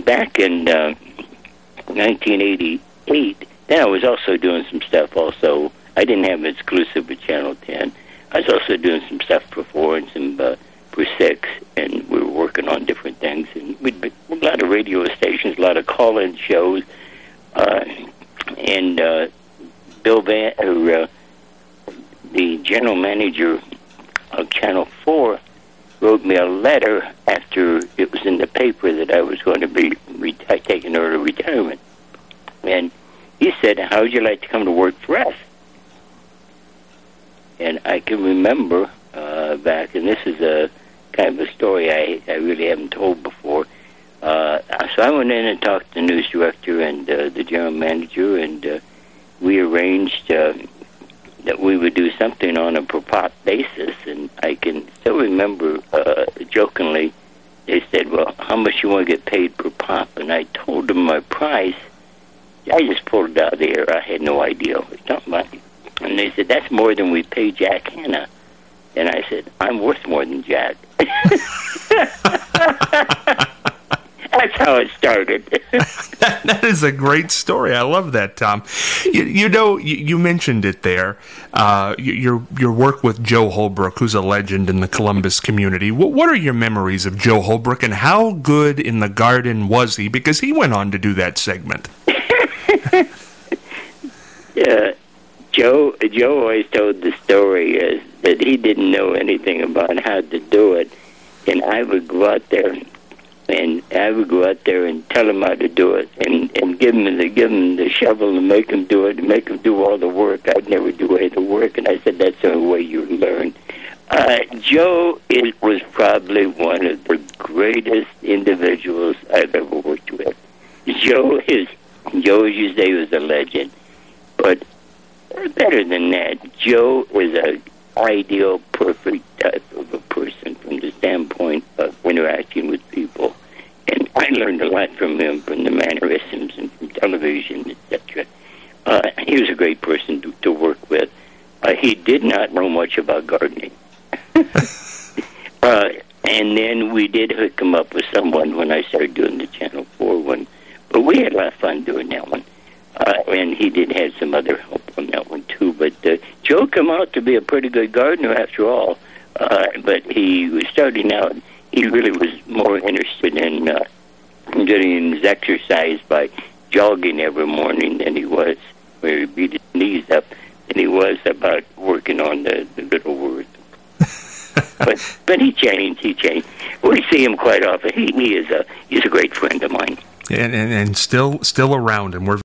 back in 1988, then I was also doing some stuff also. I didn't have an exclusive with Channel 10. I was also doing some stuff for 4 and some for 6, and we were working on different things. And we'd been a lot of radio stations, a lot of call-in shows, and Bill Van, the general manager of Channel 4, wrote me a letter after it was in the paper that I was going to be taking early retirement. And he said, "How would you like to come to work for us?" And I can remember back, and this is a kind of a story I really haven't told before. So I went in and talked to the news director and the general manager, and we arranged that we would do something on a per pop basis. And I can still remember, jokingly, they said, "Well, how much you want to get paid per pop?" And I told them my price. I just pulled it out of the air. I had no idea what it was talking about. And they said, "That's more than we paid Jack Hanna." And I said, "I'm worth more than Jack." That's how it started. That is a great story. I love that, Tom. You mentioned it there. Your work with Joe Holbrook, who's a legend in the Columbus community. What are your memories of Joe Holbrook, and how good in the garden was he? Because he went on to do that segment. Yeah. Joe always told the story that he didn't know anything about how to do it, and I would go out there and tell him how to do it, and give him the shovel and make him do it, and make him do all the work. I'd never do any of the work, and I said, "That's the only way you learn." Joe was probably one of the greatest individuals I've ever worked with. Joe, as you say, was a legend, but better than that, Joe is an ideal, perfect type of a person from the standpoint of interacting with people. And I learned a lot from him, from the mannerisms and from television, etc. He was a great person to work with. He did not know much about gardening. And then we did hook him up with someone when I started doing the Channel 4 one. But we had a lot of fun doing that one. And he did have some other help on that one, too. But Joe came out to be a pretty good gardener after all. But he was starting out. He really was more interested in getting his exercise by jogging every morning than he was, where he beat his knees up, than he was about working on the little words. But he changed. We see him quite often. He's a great friend of mine. And still around, and we're